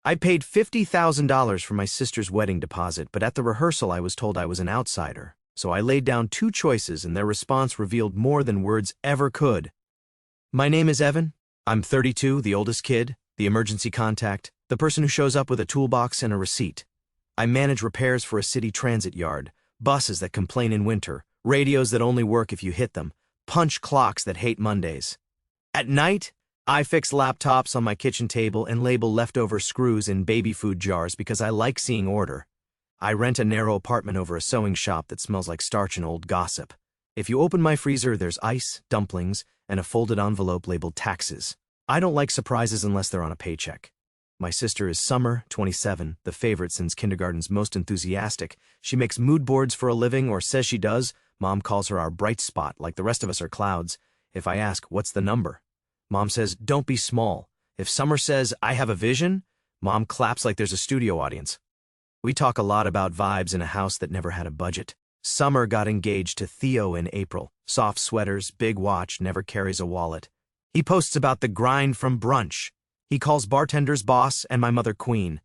I paid $50,000 for my sister's wedding deposit, but at the rehearsal I was told I was an outsider. So I laid down two choices and their response revealed more than words ever could. My name is Evan. I'm 32, the oldest kid, the emergency contact, the person who shows up with a toolbox and a receipt. I manage repairs for a city transit yard, buses that complain in winter, radios that only work if you hit them, punch clocks that hate Mondays. At night, I fix laptops on my kitchen table and label leftover screws in baby food jars because I like seeing order. I rent a narrow apartment over a sewing shop that smells like starch and old gossip. If you open my freezer, there's ice, dumplings, and a folded envelope labeled taxes. I don't like surprises unless they're on a paycheck. My sister is Summer, 27, the favorite since kindergarten's most enthusiastic. She makes mood boards for a living, or says she does. Mom calls her our bright spot, like the rest of us are clouds. If I ask, what's the number? Mom says, don't be small. If Summer says, I have a vision, Mom claps like there's a studio audience. We talk a lot about vibes in a house that never had a budget. Summer got engaged to Theo in April. Soft sweaters, big watch, never carries a wallet. He posts about the grind from brunch. He calls bartenders boss and my mother queen.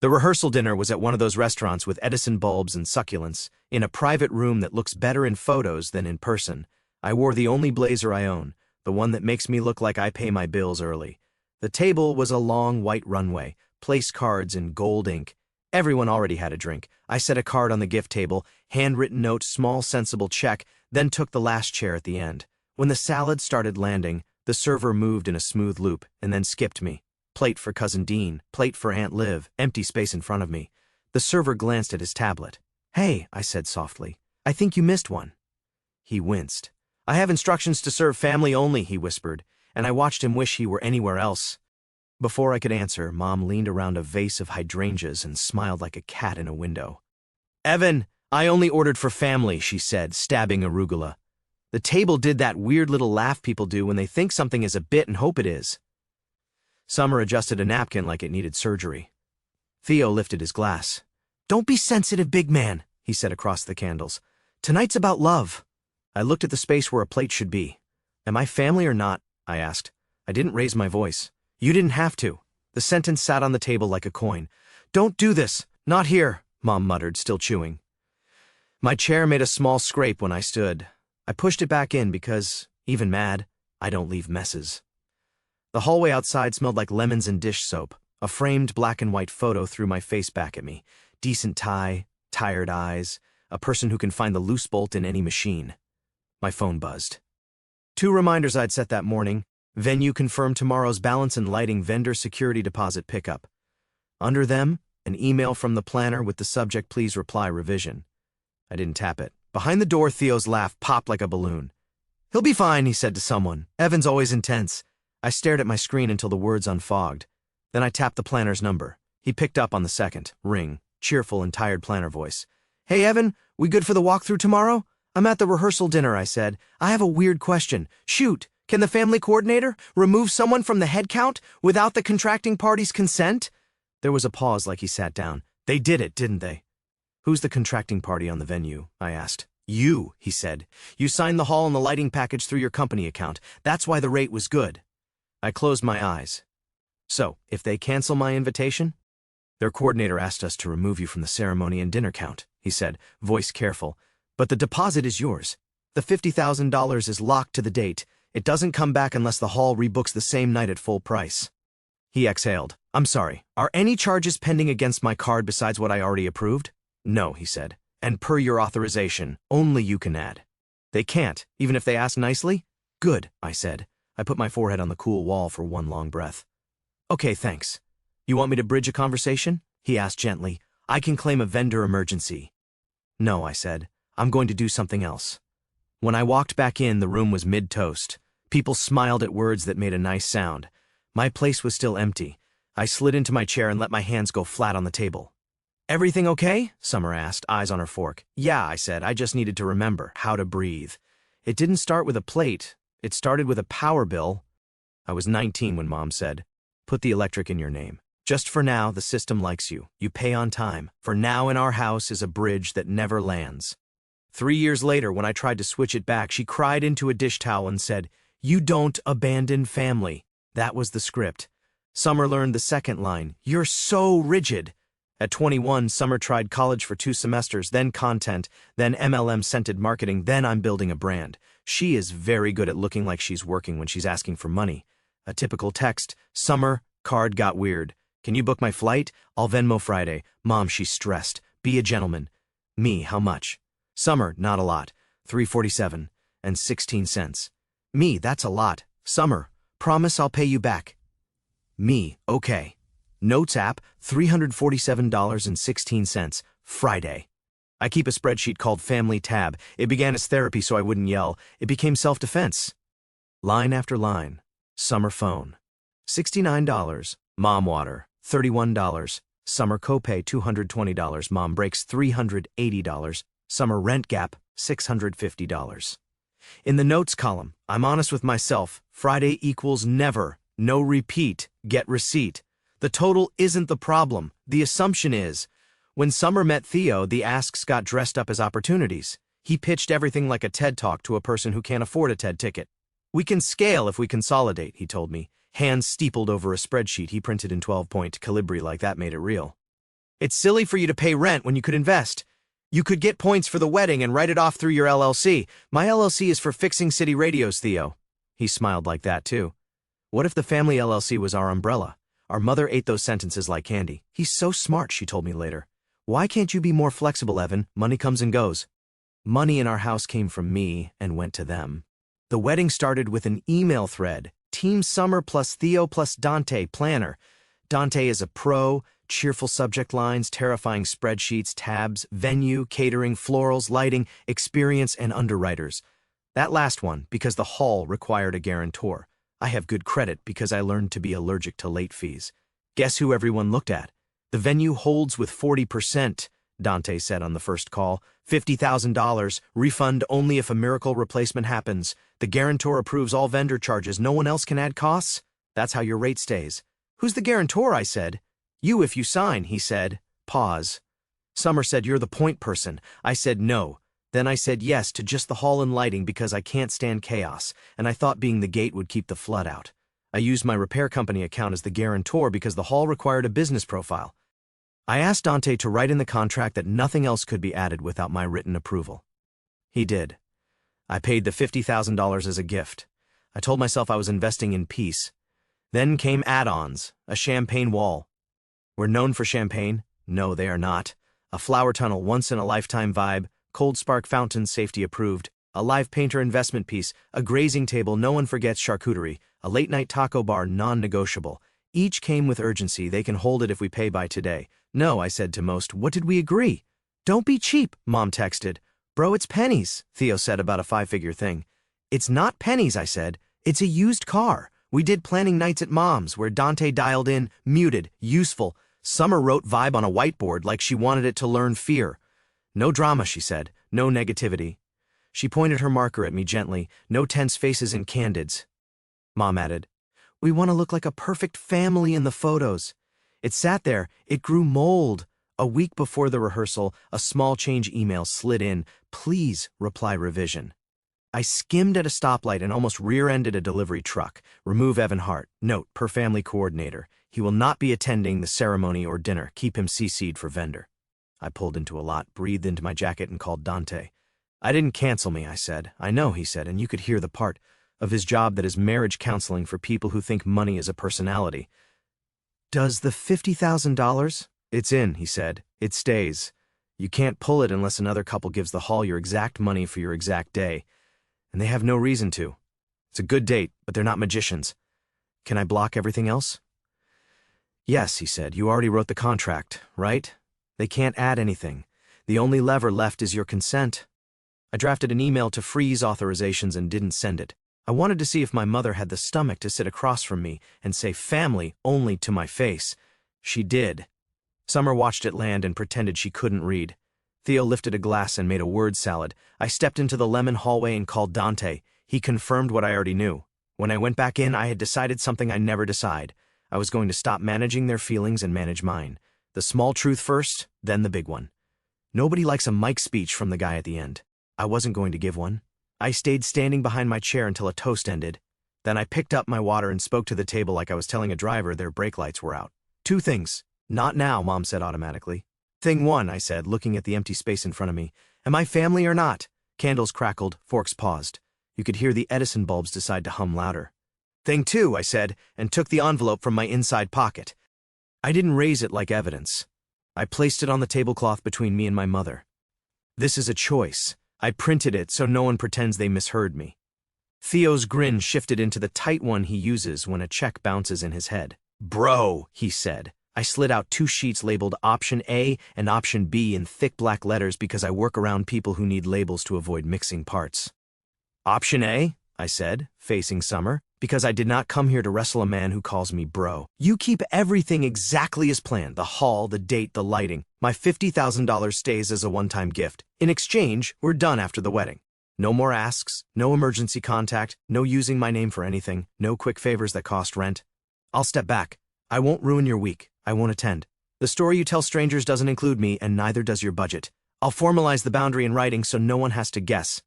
The rehearsal dinner was at one of those restaurants with Edison bulbs and succulents, in a private room that looks better in photos than in person. I wore the only blazer I own, the one that makes me look like I pay my bills early. The table was a long white runway, place cards in gold ink. Everyone already had a drink. I set a card on the gift table, handwritten note, small sensible check, then took the last chair at the end. When the salad started landing, the server moved in a smooth loop and then skipped me. Plate for Cousin Dean, plate for Aunt Liv, empty space in front of me. The server glanced at his tablet. Hey, I said softly, I think you missed one. He winced. I have instructions to serve family only, he whispered, and I watched him wish he were anywhere else. Before I could answer, Mom leaned around a vase of hydrangeas and smiled like a cat in a window. Evan, I only ordered for family, she said, stabbing arugula. The table did that weird little laugh people do when they think something is a bit and hope it is. Summer adjusted a napkin like it needed surgery. Theo lifted his glass. Don't be sensitive, big man, he said across the candles. Tonight's about love. I looked at the space where a plate should be. Am I family or not? I asked. I didn't raise my voice. You didn't have to. The sentence sat on the table like a coin. Don't do this. Not here, Mom muttered, still chewing. My chair made a small scrape when I stood. I pushed it back in because, even mad, I don't leave messes. The hallway outside smelled like lemons and dish soap. A framed black and white photo threw my face back at me. Decent tie, tired eyes, a person who can find the loose bolt in any machine. My phone buzzed. 2 reminders I'd set that morning. Venue confirmed tomorrow's balance and lighting vendor security deposit pickup. Under them, an email from the planner with the subject, please reply revision. I didn't tap it. Behind the door, Theo's laugh popped like a balloon. He'll be fine, he said to someone. Evan's always intense. I stared at my screen until the words unfogged. Then I tapped the planner's number. He picked up on the second ring, cheerful and tired planner voice. Hey, Evan, we good for the walkthrough tomorrow? I'm at the rehearsal dinner, I said. I have a weird question. Shoot, can the family coordinator remove someone from the head count without the contracting party's consent? There was a pause like he sat down. They did it, didn't they? Who's the contracting party on the venue? I asked. You, he said. You signed the hall and the lighting package through your company account. That's why the rate was good. I closed my eyes. So, if they cancel my invitation? Their coordinator asked us to remove you from the ceremony and dinner count, he said, voice careful. But the deposit is yours. The $50,000 is locked to the date. It doesn't come back unless the hall rebooks the same night at full price. He exhaled. I'm sorry. Are any charges pending against my card besides what I already approved? No, he said. And per your authorization, only you can add. They can't, even if they ask nicely? Good, I said. I put my forehead on the cool wall for one long breath. Okay, thanks. You want me to bridge a conversation? He asked gently. I can claim a vendor emergency. No, I said. I'm going to do something else. When I walked back in, the room was mid-toast. People smiled at words that made a nice sound. My place was still empty. I slid into my chair and let my hands go flat on the table. Everything okay? Summer asked, eyes on her fork. Yeah, I said. I just needed to remember how to breathe. It didn't start with a plate. It started with a power bill. I was 19 when Mom said, put the electric in your name. Just for now, the system likes you. You pay on time. For now in our house is a bridge that never lands. 3 years later, when I tried to switch it back, she cried into a dish towel and said, you don't abandon family. That was the script. Summer learned the second line, "You're so rigid." At 21, Summer tried college for 2 semesters, then content, then MLM-scented marketing, then I'm building a brand. She is very good at looking like she's working when she's asking for money. A typical text, "Summer, card got weird. Can you book my flight? I'll Venmo Friday. Mom, she's stressed. Be a gentleman." Me, how much? Summer, not a lot. $3.47 and 16 cents. Me, that's a lot. Summer, promise I'll pay you back. Me, okay. Notes app, $347.16. Friday. I keep a spreadsheet called Family Tab. It began as therapy so I wouldn't yell. It became self-defense. Line after line. Summer phone. $69. Mom water. $31. Summer copay, $220. Mom breaks, $380. Summer rent gap, $650. In the notes column, I'm honest with myself. Friday equals never. No repeat. Get receipt. The total isn't the problem. The assumption is. When Summer met Theo, the asks got dressed up as opportunities. He pitched everything like a TED Talk to a person who can't afford a TED ticket. "We can scale if we consolidate," he told me, hands steepled over a spreadsheet he printed in 12-point calibri like that made it real. "It's silly for you to pay rent when you could invest. You could get points for the wedding and write it off through your LLC. My LLC is for fixing city radios, Theo." He smiled like that, too. What if the family LLC was our umbrella? Our mother ate those sentences like candy. "He's so smart," she told me later. "Why can't you be more flexible, Evan? Money comes and goes." Money in our house came from me and went to them. The wedding started with an email thread. Team Summer plus Theo plus Dante, planner. Dante is a pro, cheerful subject lines, terrifying spreadsheets, tabs, venue, catering, florals, lighting, experience, and underwriters. That last one, because the hall required a guarantor. I have good credit because I learned to be allergic to late fees. Guess who everyone looked at? "The venue holds with 40%, Dante said on the first call. $50,000, refund only if a miracle replacement happens. The guarantor approves all vendor charges. No one else can add costs? That's how your rate stays." "Who's the guarantor?" I said. "You if you sign," he said. Pause. Summer said, "You're the point person." I said no. Then I said yes to just the hall and lighting because I can't stand chaos, and I thought being the gate would keep the flood out. I used my repair company account as the guarantor because the hall required a business profile. I asked Dante to write in the contract that nothing else could be added without my written approval. He did. I paid the $50,000 as a gift. I told myself I was investing in peace. Then came add-ons, a champagne wall. We're known for champagne. No, they are not. A flower tunnel, once-in-a-lifetime vibe, cold spark fountain, safety approved, a live painter investment piece, a grazing table, no one forgets charcuterie, a late-night taco bar, non-negotiable. Each came with urgency. They can hold it if we pay by today. "No," I said to most. "What did we agree?" "Don't be cheap," Mom texted. "Bro, it's pennies," Theo said about a 5-figure thing. "It's not pennies," I said. "It's a used car. We did planning nights at Mom's where Dante dialed in, muted, useful. Summer wrote vibe on a whiteboard like she wanted it to learn fear. No drama," she said. "No negativity." She pointed her marker at me gently. "No tense faces and candids." Mom added, "We want to look like a perfect family in the photos." It sat there. It grew mold. A week before the rehearsal, a small change email slid in. "Please reply revision." I skimmed at a stoplight and almost rear-ended a delivery truck. "Remove Evan Hart. Note, per family coordinator. He will not be attending the ceremony or dinner. Keep him CC'd for vendor." I pulled into a lot, breathed into my jacket, and called Dante. "I didn't cancel me," I said. "I know," he said, and you could hear the part of his job that is marriage counseling for people who think money is a personality. "Does the $50,000? "It's in," he said. "It stays. You can't pull it unless another couple gives the hall your exact money for your exact day. And they have no reason to. It's a good date, but they're not magicians. Can I block everything else?" "Yes," he said. "You already wrote the contract, right? They can't add anything. The only lever left is your consent." I drafted an email to freeze authorizations and didn't send it. I wanted to see if my mother had the stomach to sit across from me and say family only to my face. She did. Summer watched it land and pretended she couldn't read. Theo lifted a glass and made a word salad. I stepped into the lemon hallway and called Dante. He confirmed what I already knew. When I went back in, I had decided something I never decide. I was going to stop managing their feelings and manage mine. The small truth first, then the big one. Nobody likes a mic speech from the guy at the end. I wasn't going to give one. I stayed standing behind my chair until a toast ended. Then I picked up my water and spoke to the table like I was telling a driver their brake lights were out. Two things. Not now, Mom said automatically. Thing one, I said, looking at the empty space in front of me. Am I family or not? Candles crackled, forks paused. You could hear the Edison bulbs decide to hum louder. Thing two, I said, and took the envelope from my inside pocket. I didn't raise it like evidence. I placed it on the tablecloth between me and my mother. This is a choice. I printed it so no one pretends they misheard me. Theo's grin shifted into the tight one he uses when a check bounces in his head. Bro, he said. I slid out 2 sheets labeled Option A and Option B in thick black letters because I work around people who need labels to avoid mixing parts. Option A, I said, facing Summer, because I did not come here to wrestle a man who calls me bro. You keep everything exactly as planned, the hall, the date, the lighting. My $50,000 stays as a one-time gift. In exchange, we're done after the wedding. No more asks, no emergency contact, no using my name for anything, no quick favors that cost rent. I'll step back. I won't ruin your week. I won't attend. The story you tell strangers doesn't include me, and neither does your budget. I'll formalize the boundary in writing so no one has to guess.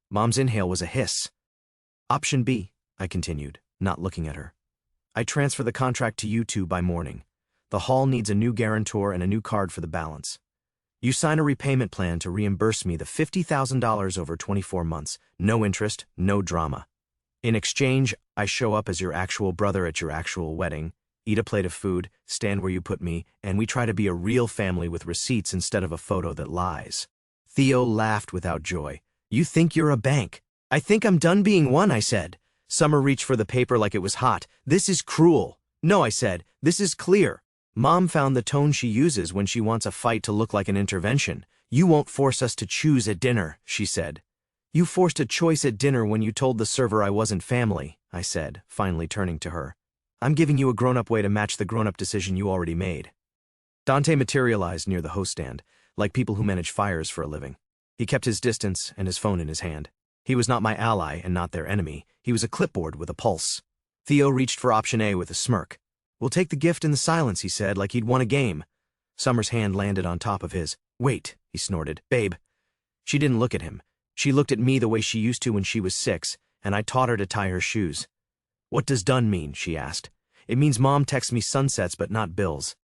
Mom's inhale was a hiss. Option B, I continued, not looking at her. I transfer the contract to you two by morning. The hall needs a new guarantor and a new card for the balance. You sign a repayment plan to reimburse me the $50,000 over 24 months. No interest, no drama. In exchange, I show up as your actual brother at your actual wedding, eat a plate of food, stand where you put me, and we try to be a real family with receipts instead of a photo that lies. Theo laughed without joy. You think you're a bank. I think I'm done being one, I said. Summer reached for the paper like it was hot. This is cruel. No, I said, this is clear. Mom found the tone she uses when she wants a fight to look like an intervention. You won't force us to choose at dinner, she said. You forced a choice at dinner when you told the server I wasn't family, I said, finally turning to her. I'm giving you a grown-up way to match the grown-up decision you already made. Dante materialized near the host stand, like people who manage fires for a living. He kept his distance and his phone in his hand. He was not my ally and not their enemy. He was a clipboard with a pulse. Theo reached for Option A with a smirk. We'll take the gift in the silence, he said, like he'd won a game. Summer's hand landed on top of his. Wait, he snorted. Babe. She didn't look at him. She looked at me the way she used to when she was 6, and I taught her to tie her shoes. What does done mean? She asked. It means Mom texts me sunsets but not bills.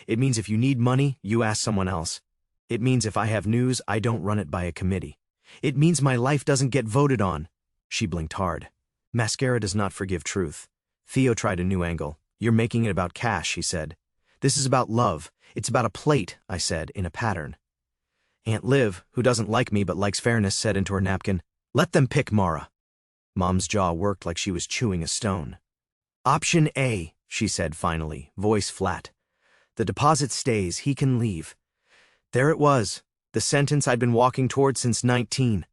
It means if you need money, you ask someone else. It means if I have news, I don't run it by a committee. It means my life doesn't get voted on. She blinked hard. Mascara does not forgive truth. Theo tried a new angle. You're making it about cash, he said. This is about love. It's about a plate, I said, in a pattern. Aunt Liv, who doesn't like me but likes fairness, said into her napkin, let them pick Mara. Mom's jaw worked like she was chewing a stone. Option A, she said finally, voice flat. The deposit stays, he can leave. There it was, the sentence I'd been walking toward since 19.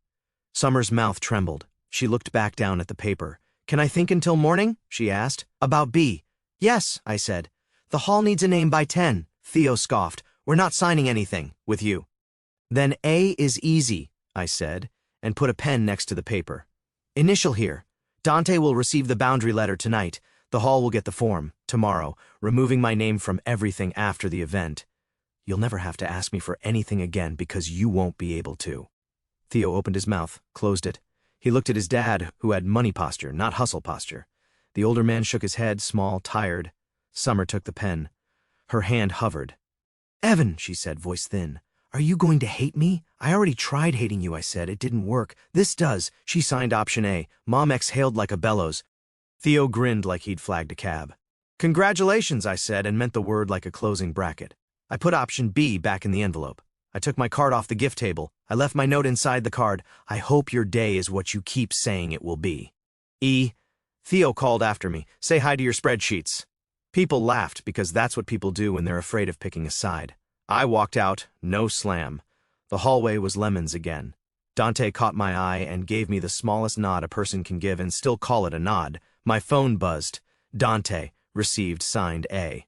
Summer's mouth trembled. She looked back down at the paper. Can I think until morning? She asked. About B. Yes, I said. The hall needs a name by 10. Theo scoffed. We're not signing anything, with you. Then A is easy, I said, and put a pen next to the paper. Initial here. Dante will receive the boundary letter tonight. The hall will get the form, tomorrow, removing my name from everything after the event. You'll never have to ask me for anything again because you won't be able to. Theo opened his mouth, closed it. He looked at his dad, who had money posture, not hustle posture. The older man shook his head, small, tired. Summer took the pen. Her hand hovered. Evan, she said, voice thin. Are you going to hate me? I already tried hating you, I said. It didn't work. This does. She signed Option A. Mom exhaled like a bellows. Theo grinned like he'd flagged a cab. Congratulations, I said, and meant the word like a closing bracket. I put Option B back in the envelope. I took my card off the gift table. I left my note inside the card. I hope your day is what you keep saying it will be. E. Theo called after me. Say hi to your spreadsheets. People laughed because that's what people do when they're afraid of picking a side. I walked out, no slam. The hallway was lemons again. Dante caught my eye and gave me the smallest nod a person can give and still call it a nod. My phone buzzed. Dante, received, signed A.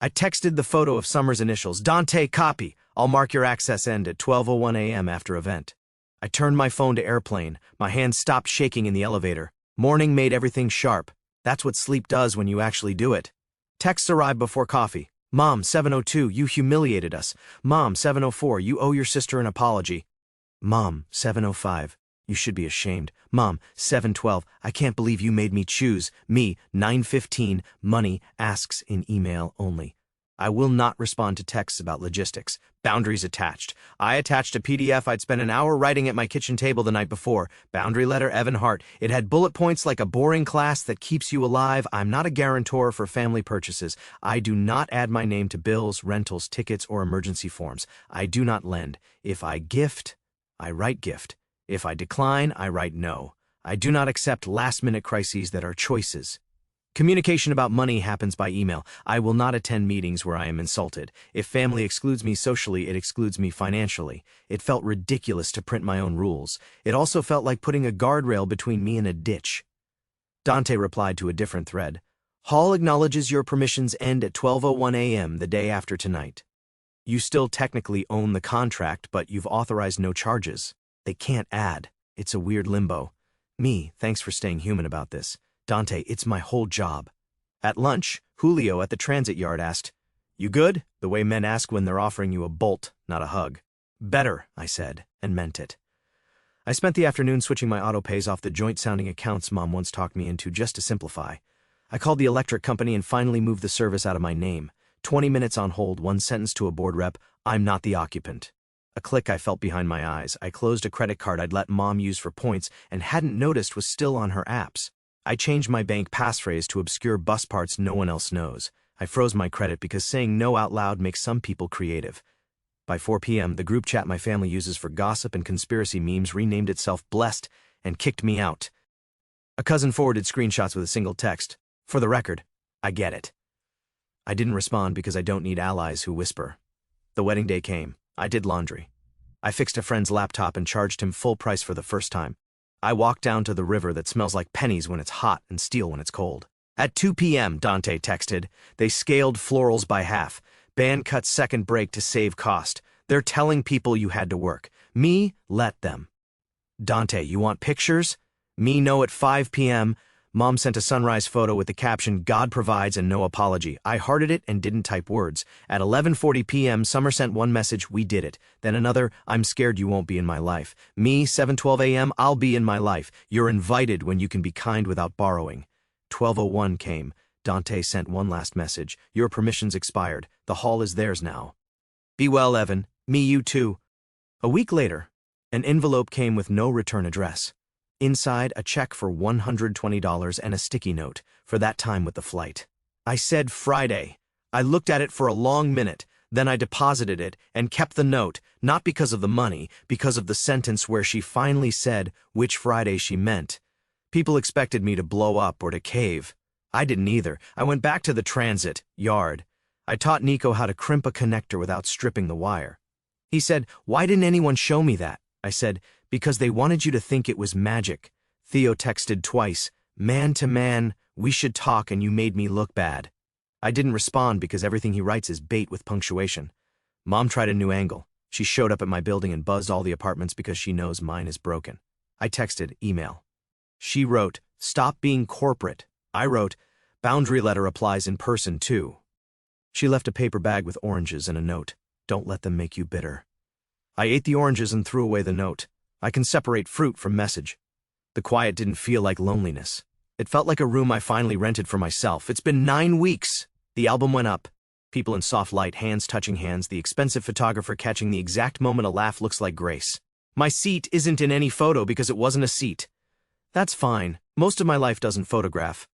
I texted the photo of Summer's initials. Dante, copy. I'll mark your access end at 12:01 a.m. after event. I turned my phone to airplane. My hand stopped shaking in the elevator. Morning made everything sharp. That's what sleep does when you actually do it. Texts arrived before coffee. Mom, 7:02, you humiliated us. Mom, 7:04, you owe your sister an apology. Mom, 7:05, You should be ashamed. Mom, 7:12. I can't believe you made me choose. Me, 9:15. Money asks in email only. I will not respond to texts about logistics. Boundaries attached. I attached a PDF I'd spent an hour writing at my kitchen table the night before. Boundary letter, Evan Hart. It had bullet points like a boring class that keeps you alive. I'm not a guarantor for family purchases. I do not add my name to bills, rentals, tickets, or emergency forms. I do not lend. If I gift, I write gift. If I decline, I write no. I do not accept last-minute crises that are choices. Communication about money happens by email. I will not attend meetings where I am insulted. If family excludes me socially, it excludes me financially. It felt ridiculous to print my own rules. It also felt like putting a guardrail between me and a ditch. Dante replied to a different thread. Hall acknowledges your permissions end at 12:01 a.m. the day after tonight. You still technically own the contract, but you've authorized no charges. They can't add. It's a weird limbo. Me, thanks for staying human about this. Dante, it's my whole job. At lunch, Julio at the transit yard asked, You good? The way men ask when they're offering you a bolt, not a hug. Better, I said, and meant it. I spent the afternoon switching my auto pays off the joint-sounding accounts Mom once talked me into just to simplify. I called the electric company and finally moved the service out of my name. 20 minutes on hold, one sentence to a board rep, I'm not the occupant. A click I felt behind my eyes. I closed a credit card I'd let Mom use for points and hadn't noticed was still on her apps. I changed my bank passphrase to obscure bus parts no one else knows. I froze my credit because saying no out loud makes some people creative. By 4 p.m., the group chat my family uses for gossip and conspiracy memes renamed itself Blessed and kicked me out. A cousin forwarded screenshots with a single text. For the record, I get it. I didn't respond because I don't need allies who whisper. The wedding day came. I did laundry. I fixed a friend's laptop and charged him full price for the first time. I walked down to the river that smells like pennies when it's hot and steel when it's cold. At 2 p.m., Dante texted. They scaled florals by half. Band cut second break to save cost. They're telling people you had to work. Me, let them. Dante, you want pictures? Me, no at 5 p.m. Mom sent a sunrise photo with the caption, God provides and no apology. I hearted it and didn't type words. At 11:40 p.m., Summer sent one message, we did it. Then another, I'm scared you won't be in my life. Me, 7:12 a.m., I'll be in my life. You're invited when you can be kind without borrowing. 12:01 came. Dante sent one last message. Your permissions expired. The hall is theirs now. Be well, Evan. Me, you too. A week later, an envelope came with no return address. Inside, a check for $120 and a sticky note for that time with the flight. I said Friday. I looked at it for a long minute, then I deposited it and kept the note, not because of the money, because of the sentence where she finally said which Friday she meant. People expected me to blow up or to cave. I didn't either. I went back to the transit yard. I taught Nico how to crimp a connector without stripping the wire. He said, why didn't anyone show me that? I said, because they wanted you to think it was magic. Theo texted twice, man to man, we should talk and you made me look bad. I didn't respond because everything he writes is bait with punctuation. Mom tried a new angle. She showed up at my building and buzzed all the apartments because she knows mine is broken. I texted, email. She wrote, stop being corporate. I wrote, boundary letter applies in person too. She left a paper bag with oranges and a note. Don't let them make you bitter. I ate the oranges and threw away the note. I can separate fruit from message. The quiet didn't feel like loneliness. It felt like a room I finally rented for myself. It's been 9 weeks. The album went up. People in soft light, hands touching hands, the expensive photographer catching the exact moment a laugh looks like grace. My seat isn't in any photo because it wasn't a seat. That's fine. Most of my life doesn't photograph.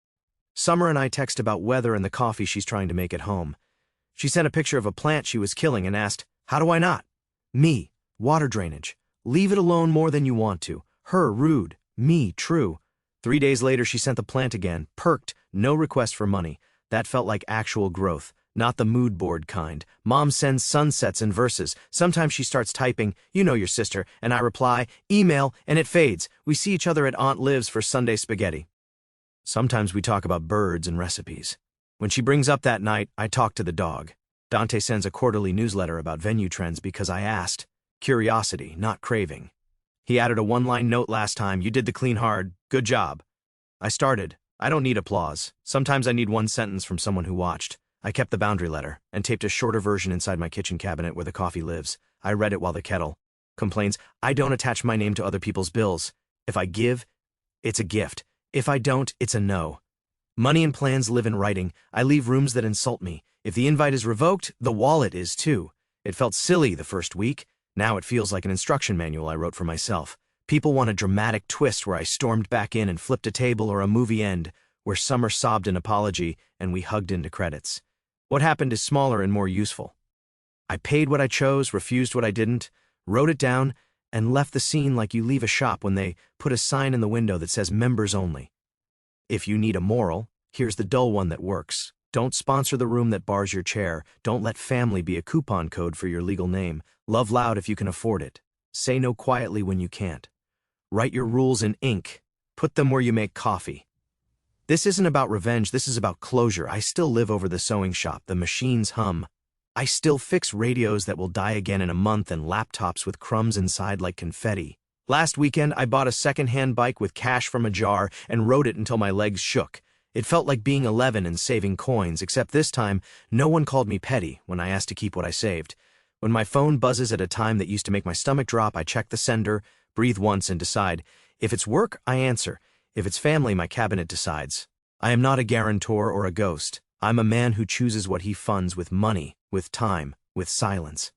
Summer and I text about weather and the coffee she's trying to make at home. She sent a picture of a plant she was killing and asked, how do I not? Me, water drainage. Leave it alone more than you want to. Her, rude. Me, true. 3 days later, she sent the plant again, perked, no request for money. That felt like actual growth, not the mood board kind. Mom sends sunsets and verses. Sometimes she starts typing, you know your sister, and I reply, email, and it fades. We see each other at Aunt Liv's for Sunday spaghetti. Sometimes we talk about birds and recipes. When she brings up that night, I talk to the dog. Dante sends a quarterly newsletter about venue trends because I asked. Curiosity, not craving. He added a one-line note last time, you did the clean hard, good job. I started, I don't need applause. Sometimes I need one sentence from someone who watched. I kept the boundary letter and taped a shorter version inside my kitchen cabinet where the coffee lives. I read it while the kettle complains, I don't attach my name to other people's bills. If I give, it's a gift. If I don't, it's a no. Money and plans live in writing. I leave rooms that insult me. If the invite is revoked, the wallet is too. It felt silly the first week. Now it feels like an instruction manual I wrote for myself. People want a dramatic twist where I stormed back in and flipped a table, or a movie end where Summer sobbed an apology and we hugged into credits. What happened is smaller and more useful. I paid what I chose, refused what I didn't, wrote it down, and left the scene like you leave a shop when they put a sign in the window that says members only. If you need a moral, here's the dull one that works. Don't sponsor the room that bars your chair. Don't let family be a coupon code for your legal name. Love loud if you can afford it. Say no quietly when you can't. Write your rules in ink. Put them where you make coffee. This isn't about revenge, this is about closure. I still live over the sewing shop, the machines hum. I still fix radios that will die again in a month and laptops with crumbs inside like confetti. Last weekend, I bought a second-hand bike with cash from a jar and rode it until my legs shook. It felt like being 11 and saving coins, except this time, no one called me petty when I asked to keep what I saved. When my phone buzzes at a time that used to make my stomach drop, I check the sender, breathe once, and decide. If it's work, I answer. If it's family, my cabinet decides. I am not a guarantor or a ghost. I'm a man who chooses what he funds with money, with time, with silence.